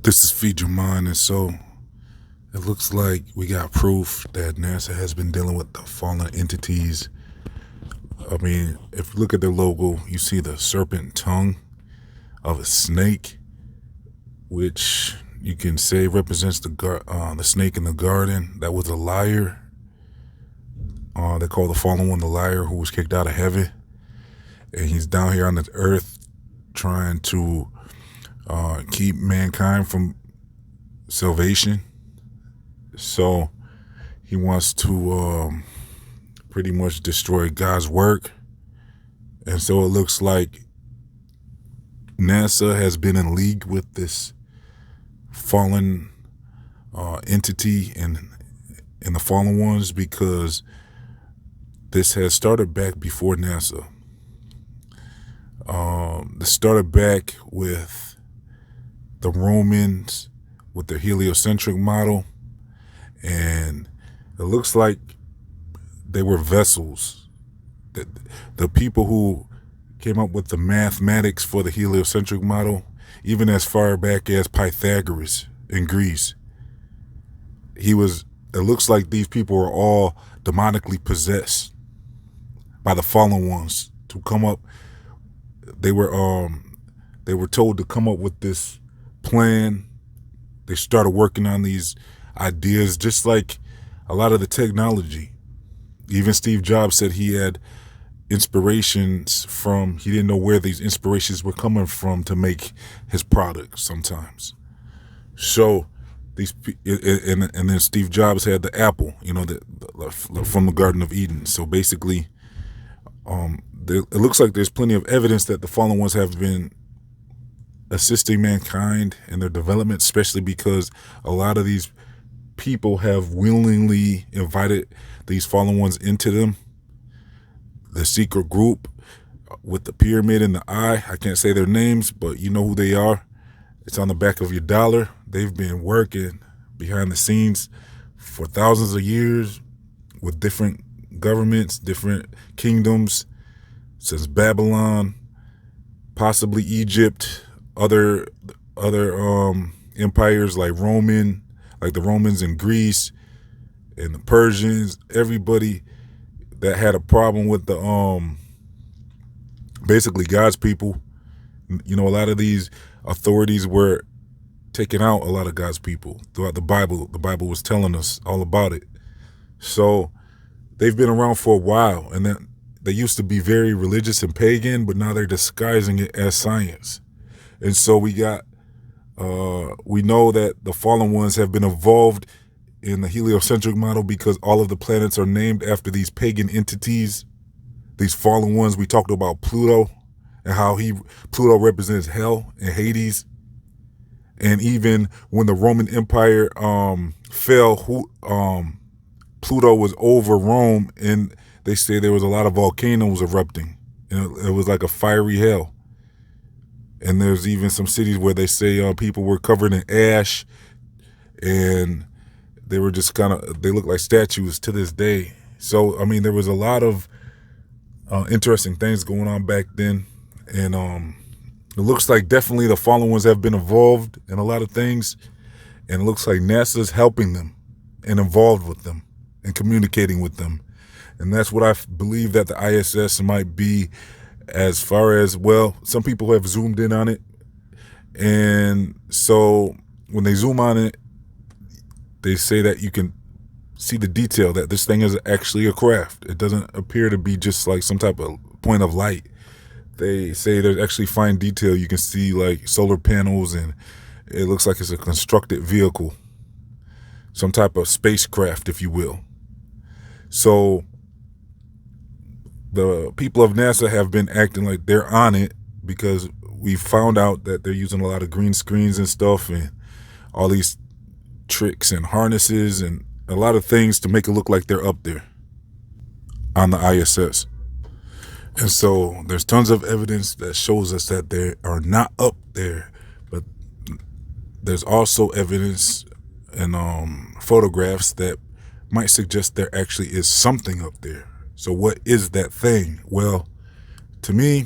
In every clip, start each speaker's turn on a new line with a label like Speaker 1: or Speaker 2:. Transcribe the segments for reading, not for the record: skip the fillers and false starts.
Speaker 1: This is Feed Your Mind, and so it looks like we got proof that NASA has been dealing with the fallen entities. I mean, if you look at their logo, you see the serpent tongue of a snake, which you can say represents the snake in the garden. That was a liar. They call the fallen one the liar who was kicked out of heaven, and he's down here on the earth trying to keep mankind from salvation. So he wants to pretty much destroy God's work. And so it looks like NASA has been in league with this fallen entity and the fallen ones, because this has started back before NASA. This started back with the Romans with their heliocentric model, and it looks like they were vessels. The people who came up with the mathematics for the heliocentric model, even as far back as Pythagoras in Greece, it looks like these people are all demonically possessed by the fallen ones to come up. They were told to come up with this plan. They started working on these ideas, just like a lot of the technology. Even Steve Jobs said he had inspirations he didn't know where these inspirations were coming from to make his products sometimes. So and then Steve Jobs had the apple, from the Garden of Eden. So basically, it looks like there's plenty of evidence that the fallen ones have been assisting mankind in their development, especially because a lot of these people have willingly invited these fallen ones into them. The secret group with the pyramid in the eye, I can't say their names, but you know who they are. It's on the back of your dollar. They've been working behind the scenes for thousands of years with different governments, different kingdoms, since Babylon, possibly Egypt, other empires like the Romans in Greece and the Persians. Everybody that had a problem with basically God's people. A lot of these authorities were taking out a lot of God's people throughout the Bible. The Bible was telling us all about it. So they've been around for a while, and then they used to be very religious and pagan, but now they're disguising it as science. And so we know that the fallen ones have been involved in the heliocentric model because all of the planets are named after these pagan entities, these fallen ones. We talked about Pluto and how Pluto represents hell and Hades. And even when the Roman Empire fell, Pluto was over Rome, and they say there was a lot of volcanoes erupting, and it was like a fiery hell. And there's even some cities where they say people were covered in ash, and they were just they look like statues to this day. So, I mean, there was a lot of interesting things going on back then. And it looks like definitely the fallen ones have been involved in a lot of things. And it looks like NASA's helping them and involved with them and communicating with them. And that's what I believe that the ISS might be. As far as, well, some people have zoomed in on it. And so when they zoom on it, they say that you can see the detail, that this thing is actually a craft. It doesn't appear to be just like some type of point of light. They say there's actually fine detail. You can see like solar panels, and it looks like it's a constructed vehicle, some type of spacecraft, if you will. So the people of NASA have been acting like they're on it, because we found out that they're using a lot of green screens and stuff, and all these tricks and harnesses and a lot of things to make it look like they're up there on the ISS. And so there's tons of evidence that shows us that they are not up there, but there's also evidence and photographs that might suggest there actually is something up there. So what is that thing? Well, to me,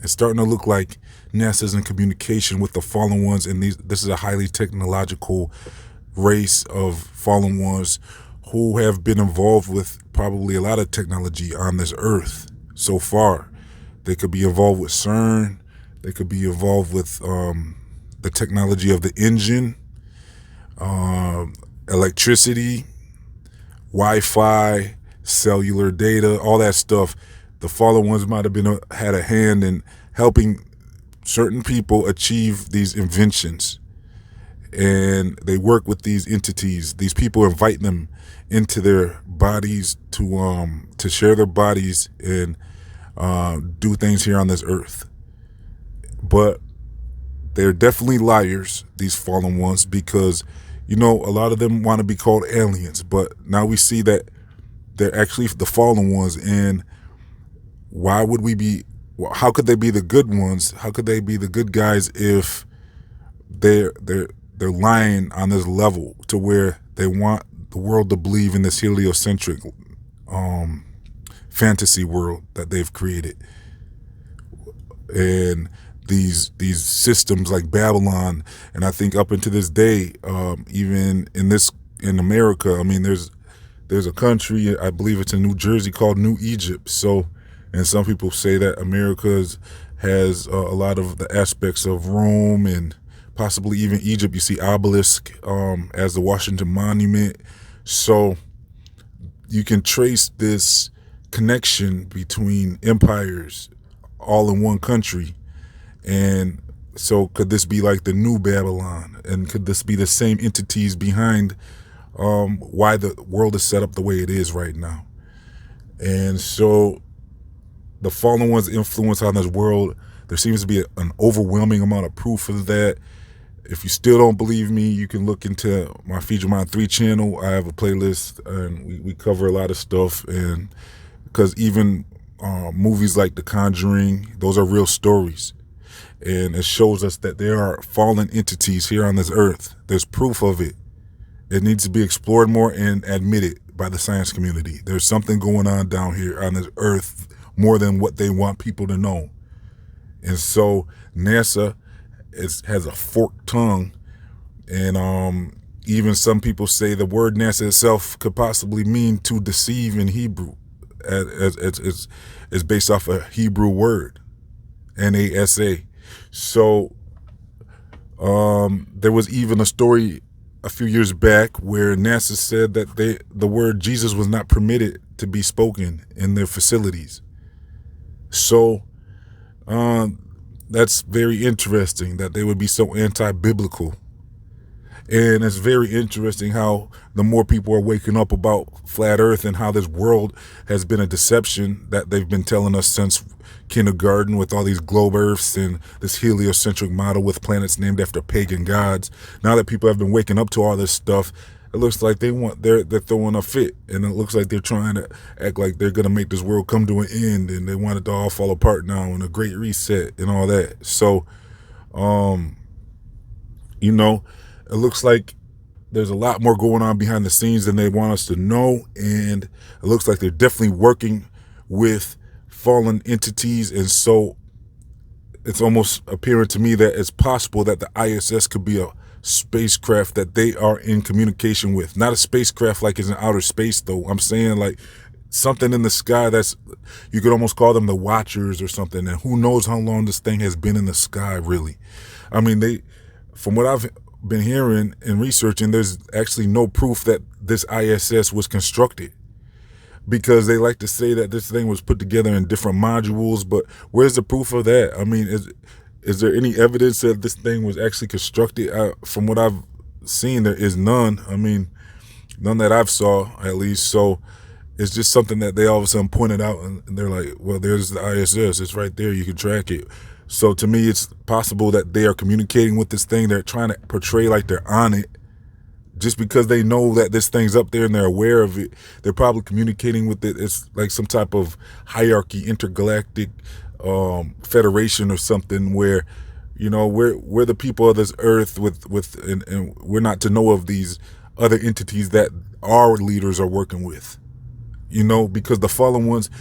Speaker 1: It's starting to look like NASA's in communication with the fallen ones, and this is a highly technological race of fallen ones who have been involved with probably a lot of technology on this earth so far. They could be involved with CERN. They could be involved with the technology of the engine, electricity, Wi-Fi, cellular data, all that stuff. The fallen ones might have been had a hand in helping certain people achieve these inventions, and they work with these entities. These people invite them into their bodies to share their bodies and do things here on this earth. But they're definitely liars, these fallen ones, because a lot of them want to be called aliens, but now we see that they're actually the fallen ones. And why would we be? How could they be the good ones? How could they be the good guys if they're lying on this level to where they want the world to believe in this heliocentric fantasy world that they've created? And these systems like Babylon, and I think up into this day, even in America, I mean, there's a country, I believe it's in New Jersey, called New Egypt. So, and some people say that America has a lot of the aspects of Rome and possibly even Egypt. You see obelisk as the Washington Monument. So you can trace this connection between empires all in one country. And so could this be like the new Babylon? And could this be the same entities behind why the world is set up the way it is right now? And so the fallen ones' influence on this world, there seems to be an overwhelming amount of proof of that. If you still don't believe me, you can look into my Feature Mind 3 channel. I have a playlist, and we cover a lot of stuff. And because even movies like The Conjuring, those are real stories. And it shows us that there are fallen entities here on this earth. There's proof of it. It needs to be explored more and admitted by the science community. There's something going on down here on this earth more than what they want people to know. And so NASA has a forked tongue. And even some people say the word NASA itself could possibly mean to deceive in Hebrew. It's based off a Hebrew word, NASA. So there was even a story a few years back where NASA said that the word Jesus was not permitted to be spoken in their facilities. So that's very interesting that they would be so anti-biblical. And it's very interesting how the more people are waking up about flat earth and how this world has been a deception that they've been telling us since kindergarten, with all these globe earths and this heliocentric model with planets named after pagan gods. Now that people have been waking up to all this stuff, it looks like they're throwing a fit, and it looks like they're trying to act like they're gonna make this world come to an end, and they want it to all fall apart now, and a great reset and all that. So, it looks like there's a lot more going on behind the scenes than they want us to know, and it looks like they're definitely working with fallen entities. And so it's almost apparent to me that it's possible that the ISS could be a spacecraft that they are in communication with. Not a spacecraft like it's in outer space, though. I'm saying like something in the sky that's, you could almost call them the Watchers or something. And who knows how long this thing has been in the sky, really. I mean, from what I've been hearing and researching, there's actually no proof that this ISS was constructed, because they like to say that this thing was put together in different modules, but where's the proof of that? I mean, is there any evidence that this thing was actually constructed? From what I've seen, there is none. I mean, none that I've saw, at least. So it's just something that they all of a sudden pointed out, and they're like, well, there's the ISS. It's right there. You can track it. So to me, it's possible that they are communicating with this thing. They're trying to portray like they're on it. Just because they know that this thing's up there and they're aware of it, they're probably communicating with it. It's like some type of hierarchy, intergalactic federation or something, where, we're the people of this earth and we're not to know of these other entities that our leaders are working with. Because the fallen ones,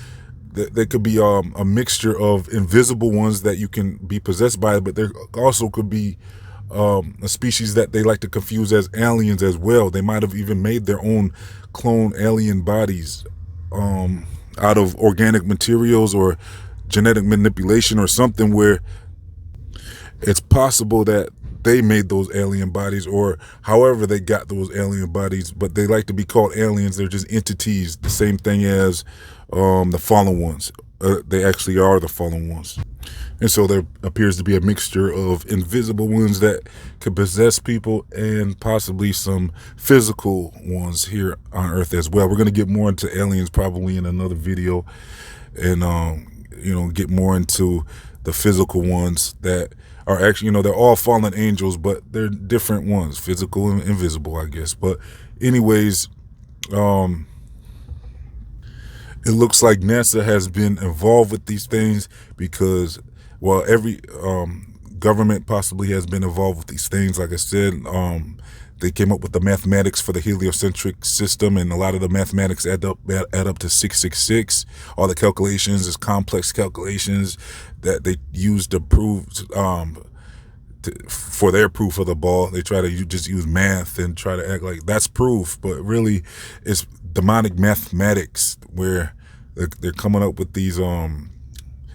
Speaker 1: there could be a mixture of invisible ones that you can be possessed by, but there also could be a species that they like to confuse as aliens as well. They might have even made their own clone alien bodies out of organic materials or genetic manipulation or something, where it's possible that they made those alien bodies, or however they got those alien bodies, but they like to be called aliens. They're just entities, the same thing as the fallen ones. They actually are the fallen ones. And so there appears to be a mixture of invisible ones that could possess people and possibly some physical ones here on Earth as well. We're going to get more into aliens probably in another video, and get more into the physical ones that are actually, they're all fallen angels, but they're different ones, physical and invisible, I guess. But anyways, it looks like NASA has been involved with these things because, well, every government possibly has been involved with these things. Like I said, they came up with the mathematics for the heliocentric system, and a lot of the mathematics add up to 666. All the calculations is complex calculations that they use to prove for their proof of the ball. They try to just use math and try to act like that's proof, but really it's demonic mathematics where they're coming up with these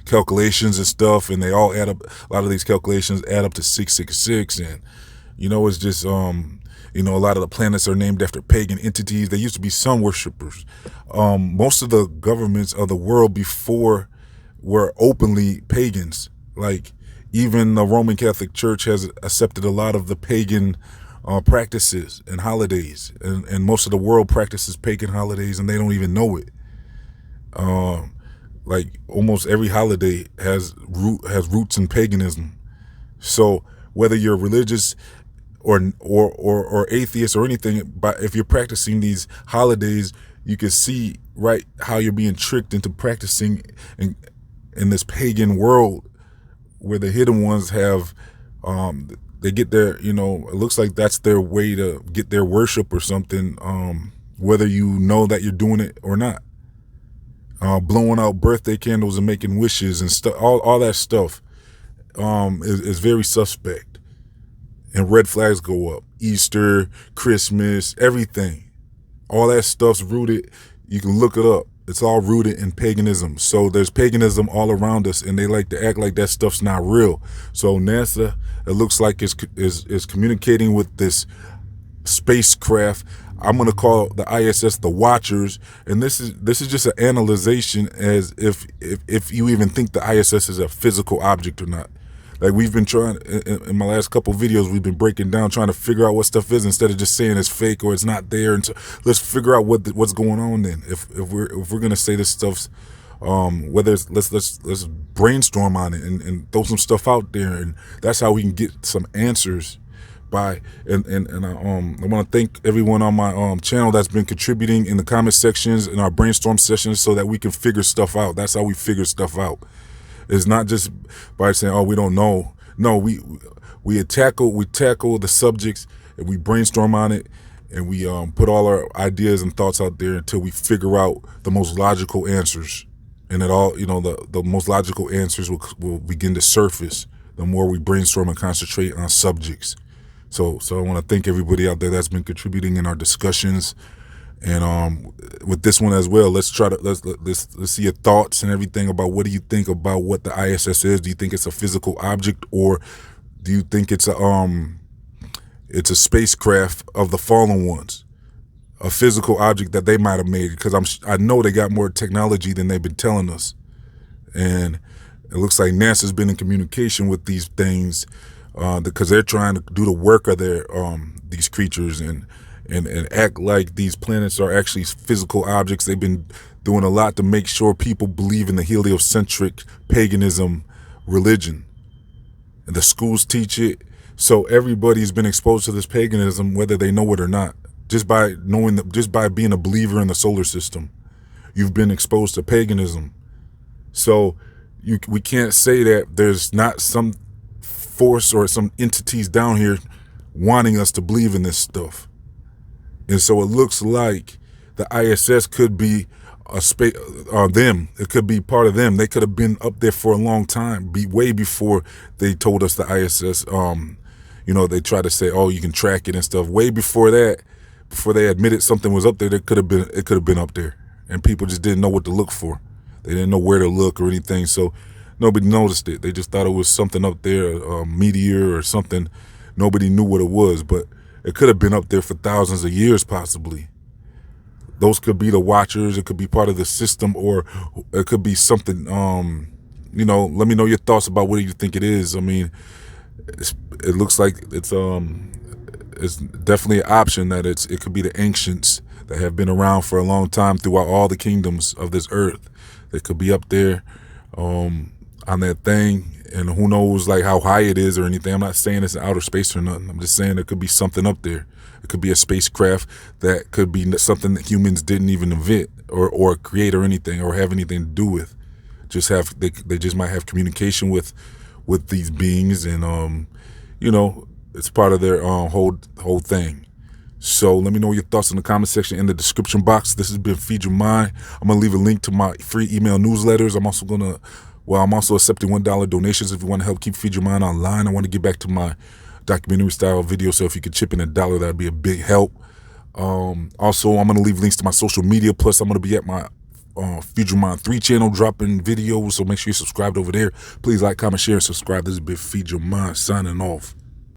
Speaker 1: calculations and stuff, and they all add up. A lot of these calculations add up to 666, and it's just a lot of the planets are named after pagan entities. They used to be sun worshipers. Most of the governments of the world before were openly pagans. Like even the Roman Catholic Church has accepted a lot of the pagan practices and holidays, and most of the world practices pagan holidays, and they don't even know it. Like almost every holiday has roots in paganism. So whether you're religious or atheist or anything, but if you're practicing these holidays, you can see right how you're being tricked into practicing in this pagan world where the hidden ones have they get their, it looks like that's their way to get their worship or something, whether you know that you're doing it or not. Blowing out birthday candles and making wishes and stuff, all that stuff is very suspect. And red flags go up. Easter, Christmas, everything. All that stuff's rooted. You can look it up. It's all rooted in paganism. So there's paganism all around us, and they like to act like that stuff's not real. So NASA, it looks like is communicating with this spacecraft. I'm going to call the ISS the Watchers, and this is just an analyzation as if you even think the ISS is a physical object or not. Like we've been trying in my last couple videos, we've been breaking down, trying to figure out what stuff is instead of just saying it's fake or it's not there. And so let's figure out what's going on then. If we're gonna say this stuff's whether it's, let's brainstorm on it and throw some stuff out there, and that's how we can get some answers. I want to thank everyone on my channel that's been contributing in the comment sections in our brainstorm sessions so that we can figure stuff out. That's how we figure stuff out. It's not just by saying, "Oh, we don't know." No, we tackle the subjects and we brainstorm on it, and we put all our ideas and thoughts out there until we figure out the most logical answers. And it all, the most logical answers will begin to surface the more we brainstorm and concentrate on subjects. So I want to thank everybody out there that's been contributing in our discussions. And with this one as well, let's see your thoughts and everything about what do you think about what the ISS is. Do you think it's a physical object, or do you think it's a spacecraft of the fallen ones, a physical object that they might have made? Because I know they got more technology than they've been telling us, and it looks like NASA's been in communication with these things because they're trying to do the work of their these creatures and act like these planets are actually physical objects. They've been doing a lot to make sure people believe in the heliocentric paganism religion. And the schools teach it. So everybody's been exposed to this paganism, whether they know it or not. Just by being a believer in the solar system, you've been exposed to paganism. So we can't say that there's not some force or some entities down here wanting us to believe in this stuff. And so it looks like the ISS could be a space, them. It could be part of them. They could have been up there for a long time, way before they told us the ISS. They try to say, oh, you can track it and stuff. Way before that, before they admitted something was up there, it could have been up there, and people just didn't know what to look for. They didn't know where to look or anything, so nobody noticed it. They just thought it was something up there, a meteor or something. Nobody knew what it was, but it could have been up there for thousands of years, possibly. Those could be the watchers. It could be part of the system, or it could be something. Let me know your thoughts about what you think it is. I mean, it looks like it's definitely an option that it could be the ancients that have been around for a long time throughout all the kingdoms of this earth. They could be up there on that thing, and who knows like how high it is or anything. I'm not saying it's in outer space or nothing. I'm just saying there could be something up there. It could be a spacecraft that could be something that humans didn't even invent or create or anything or have anything to do with. They just might have communication with these beings, and it's part of their whole thing. So let me know your thoughts in the comment section in the description box. This has been Feed Your Mind. I'm gonna leave a link to my free email newsletters. I'm also accepting $1 donations if you want to help keep Feed Your Mind online. I want to get back to my documentary style video, so if you could chip in $1, that'd be a big help. Also, I'm gonna leave links to my social media. Plus, I'm gonna be at my Feed Your Mind 3 channel dropping videos, so make sure you're subscribed over there. Please like, comment, share, and subscribe. This has been Feed Your Mind signing off.